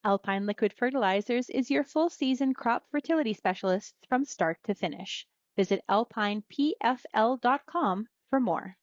Alpine Liquid Fertilizers is your full-season crop fertility specialist from start to finish. Visit alpinepfl.com for more.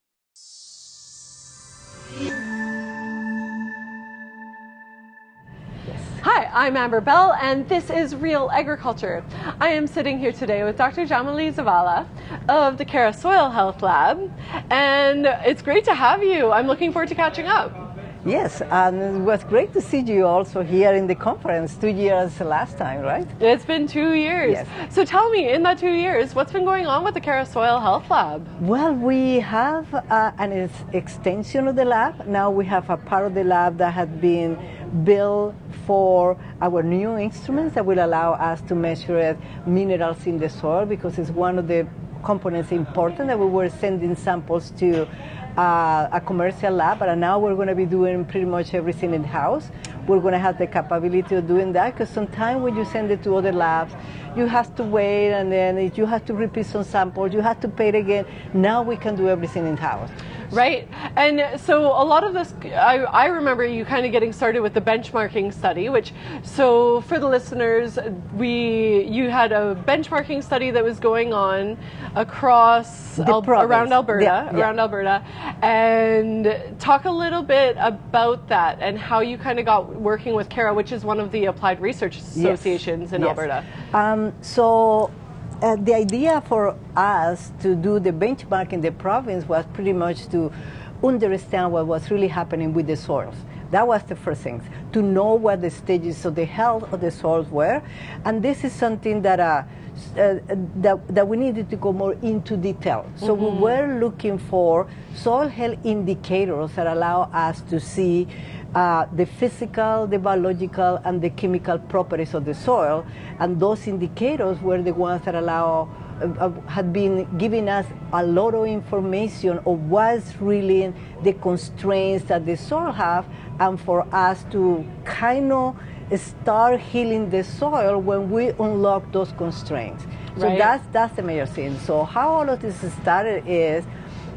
Hi, I'm Amber Bell, and this is Real Agriculture. I am sitting here today with Dr. Yamily Zavala of the CARA Soil Health Lab, and it's great to have you. I'm looking forward to catching up. Yes, and it was great to see you also here in the conference 2 years last time, right? It's been 2 years. Yes. So tell me, in that 2 years, what's been going on with the CARA Soil Health Lab? Well, we have an extension of the lab. Now we have a part of the lab that has been built for our new instruments that will allow us to measure minerals in the soil, because it's one of the components important that we were sending samples to a commercial lab, but now we're going to be doing pretty much everything in-house. We're going to have the capability of doing that, because sometimes when you send it to other labs, you have to wait, and then you have to repeat some samples, you have to pay it again. Now we can do everything in-house. Right, and so a lot of this, I remember you kind of getting started with the benchmarking study, which, so for the listeners, you had a benchmarking study that was going on across around Alberta, and talk a little bit about that and how you kind of got working with CARA, which is one of the applied research associations in Alberta. The idea for us to do the benchmark in the province was pretty much to understand what was really happening with the soils. That was the first thing, to know what the stages of the health of the soils were. And this is something that that we needed to go more into detail. So we were looking for soil health indicators that allow us to see the physical, the biological, and the chemical properties of the soil. And those indicators were the ones that had been giving us a lot of information of what's really the constraints that the soil have, and for us to kind of start healing the soil when we unlock those constraints. So that's the major thing. So how all of this started is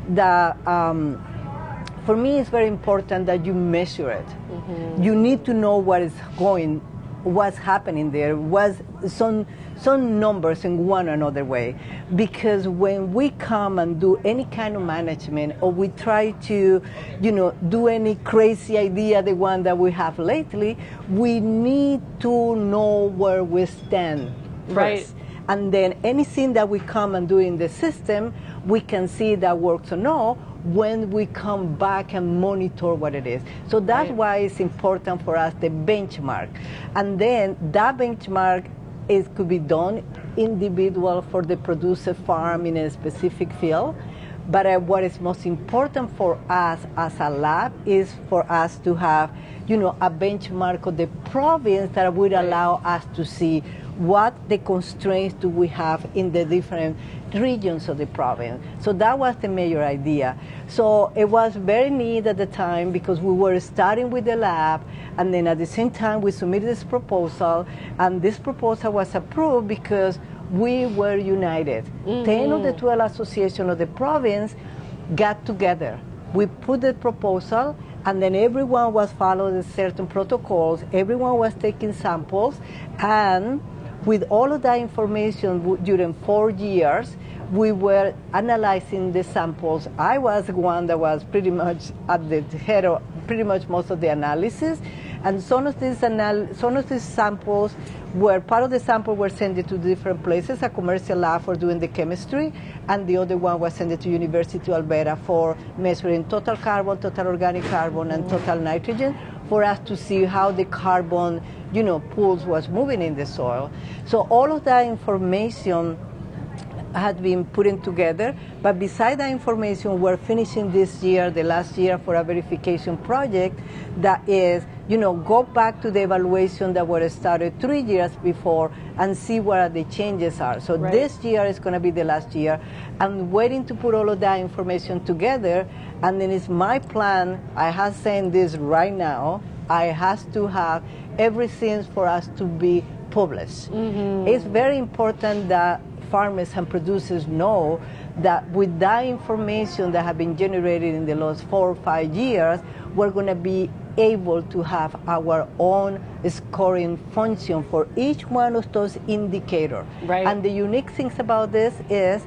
that for me it's very important that you measure it. You need to know what's happening there, what's some numbers in one another way. Because when we come and do any kind of management, or we try to, do any crazy idea, the one that we have lately, we need to know where we stand first. And then anything that we come and do in the system, we can see that works or not when we come back and monitor what it is. So that's why it's important for us, the benchmark. And then that benchmark could be done individual for the producer farm in a specific field. But what is most important for us as a lab is for us to have, a benchmark of the province that would allow us to see what the constraints do we have in the different regions of the province. So that was the major idea. So it was very neat at the time, because we were starting with the lab, and then at the same time we submitted this proposal, and this proposal was approved because we were united. 10 of the 12 associations of the province got together. We put the proposal, and then everyone was following certain protocols, everyone was taking samples, and with all of that information during 4 years, we were analyzing the samples. I was the one that was pretty much at the head of pretty much most of the analysis, and some of these samples were part of the sample were sent to different places, a commercial lab for doing the chemistry, and the other one was sent to University of Alberta for measuring total carbon, total organic carbon, and total nitrogen, for us to see how the carbon, pools was moving in the soil. So all of that information had been put in together, but beside that information, we're finishing this year, the last year, for a verification project that is, go back to the evaluation that were started 3 years before and see where the changes are. So this year is going to be the last year. I'm waiting to put all of that information together, and then it's my plan. I have saying this right now, I have to have everything for us to be published. It's very important that farmers and producers know that with that information that have been generated in the last 4 or 5 years, we're going to be able to have our own scoring function for each one of those indicators. Right. And the unique things about this is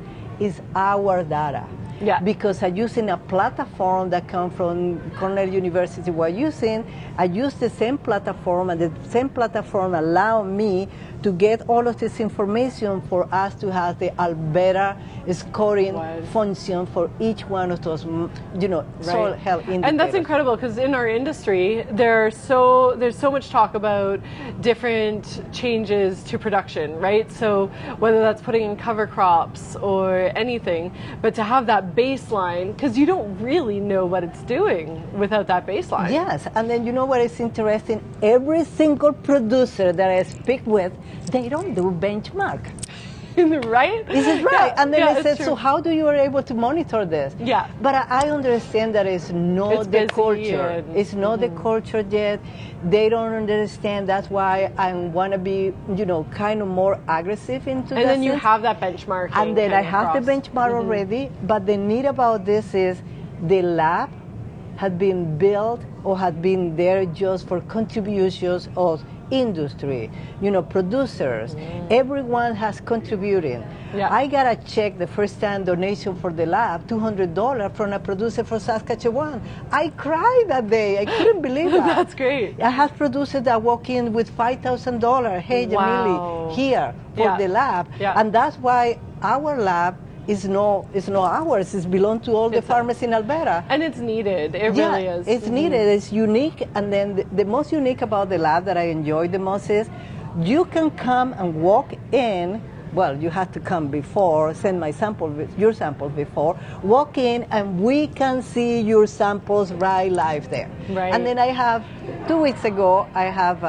our data. Yeah. Because I'm using a platform that comes from Cornell University we're using. I use the same platform, and the same platform allow me to get all of this information for us to have the Alberta scoring function for each one of those, soil health indicators. And that's incredible, because in our industry, there's so much talk about different changes to production, right? So whether that's putting in cover crops or anything, but to have that baseline, because you don't really know what it's doing without that baseline. Yes, and then you know what is interesting? Every single producer that I speak with, they don't do benchmark. Right? Is it right? Yeah, and then I said, true. so how do you are able to monitor this? Yeah. But I understand that it's not the culture. It's not the culture yet. They don't understand. That's why I want to be, kind of more aggressive into that. And then you sense. have that benchmark. And then I have the benchmark already. But the neat about this is the lab had been built or had been there just for contributions of industry, producers. Everyone has contributed. Yeah. I got a check the first time donation for the lab, $200 from a producer from Saskatchewan. I cried that day. I couldn't believe that. That's great. I have producers that walk in with $5,000. Hey, Yamily, here for the lab. Yeah. And that's why our lab is not ours. It belongs to all the farmers in Alberta. And it's needed. It really is. It's needed. It's unique. And then the most unique about the lab that I enjoy the most is you can come and walk in. Well, you have to come before, send your sample before, walk in, and we can see your samples right live there. Right. And then I have, 2 weeks ago, I have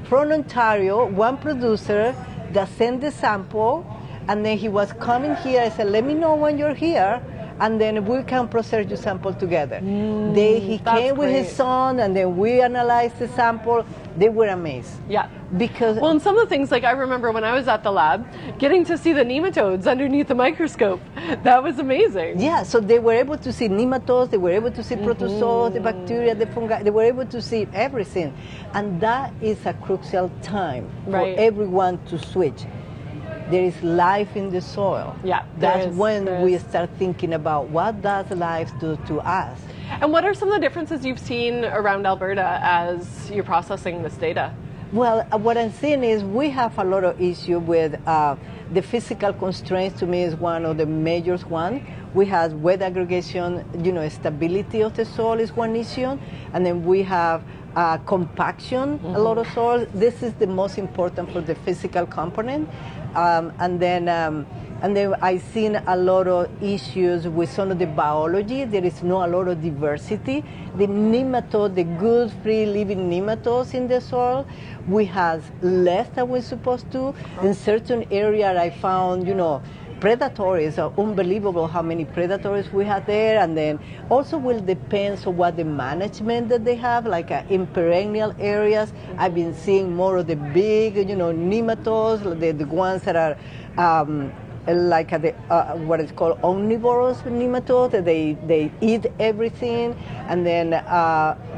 from Ontario, one producer that sent the sample. And then he was coming here. I said, let me know when you're here, and then we can process your sample together. He came with his son, and then we analyzed the sample. They were amazed. Yeah. Because and some of the things, like I remember when I was at the lab, getting to see the nematodes underneath the microscope, that was amazing. Yeah, so they were able to see nematodes, they were able to see protozoa, the bacteria, the fungi, they were able to see everything. And that is a crucial time for everyone to switch. There is life in the soil. Yeah, that's when we start thinking about what does life do to us. And what are some of the differences you've seen around Alberta as you're processing this data? Well, what I'm seeing is we have a lot of issue with the physical constraints. To me, is one of the major ones. We have wet aggregation, stability of the soil is one issue, and then we have compaction, a lot of soil. This is the most important for the physical component. And then I've seen a lot of issues with some of the biology. There is not a lot of diversity. The nematode, the good free living nematodes in the soil, we have less than we're supposed to. In certain areas I found, predators are unbelievable how many predators we have there, and then also will depend on what the management that they have, like in perennial areas. I've been seeing more of the big, nematodes, the ones that are like what is called omnivorous nematodes. They eat everything, and then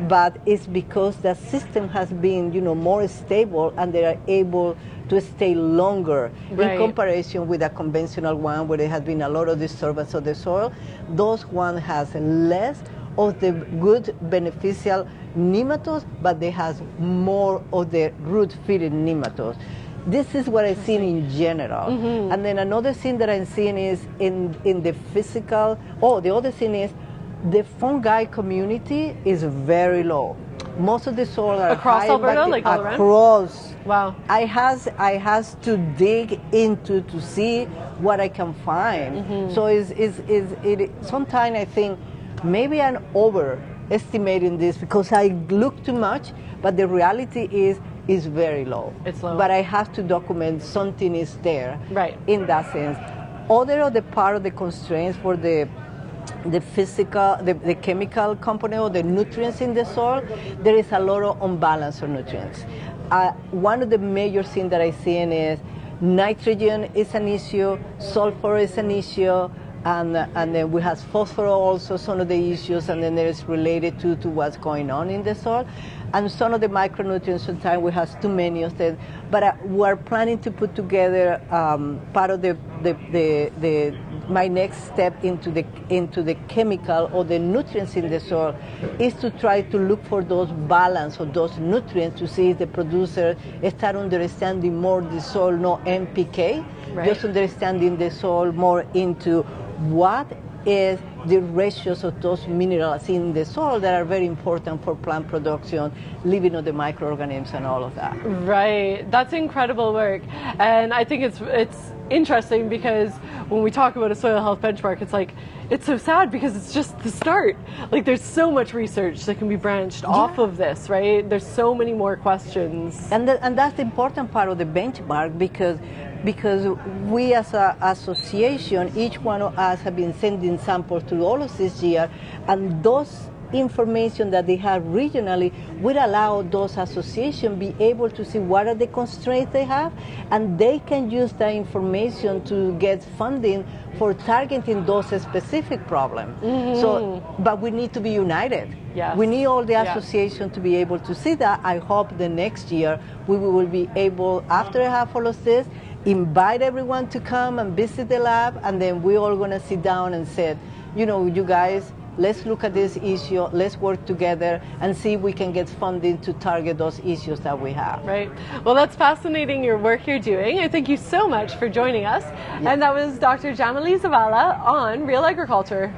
but it's because the system has been more stable, and they are able to stay longer in comparison with a conventional one where there has been a lot of disturbance of the soil. Those one has less of the good beneficial nematodes, but they has more of the root-feeding nematodes. This is what I've seen in general. And then another thing that I'm seeing is in the physical, the other thing is the fungi community is very low. Most of the soil are across Alberta, like all around? Across. Wow. I has to dig into to see what I can find. So sometimes I think maybe I'm overestimating this because I look too much, but the reality is very low. It's low. But I have to document something is there. Right. In that sense. Other of the part of the constraints for the physical, the chemical component or the nutrients in the soil, there is a lot of unbalance of nutrients. One of the major things that I see is nitrogen is an issue, sulfur is an issue, and then we have phosphorus also, some of the issues, and then there's related to what's going on in the soil. And some of the micronutrients, sometimes we have too many of them. But we're planning to put together part of my next step into the chemical or the nutrients in the soil is to try to look for those balance of those nutrients to see if the producer start understanding more the soil, no NPK, right. Just understanding the soil more into what is the ratios of those minerals in the soil that are very important for plant production, living of the microorganisms and all of that. Right, that's incredible work. And I think it's interesting because when we talk about a soil health benchmark, it's so sad because it's just the start. Like there's so much research that can be branched off of this, right? There's so many more questions. And that's the important part of the benchmark because we as an association, each one of us have been sending samples to all of this year, and those information that they have regionally will allow those associations be able to see what are the constraints they have, and they can use that information to get funding for targeting those specific problems. Mm-hmm. So, but we need to be united. Yes. We need all the association to be able to see that. I hope the next year we will be able, after I have all of this, invite everyone to come and visit the lab, and then we're all going to sit down and say, you know, you guys, let's look at this issue, let's work together and see if we can get funding to target those issues that we have. Right. Well, that's fascinating, your work you're doing. I thank you so much for joining us. And that was Dr. Yamily Zavala on Real Agriculture.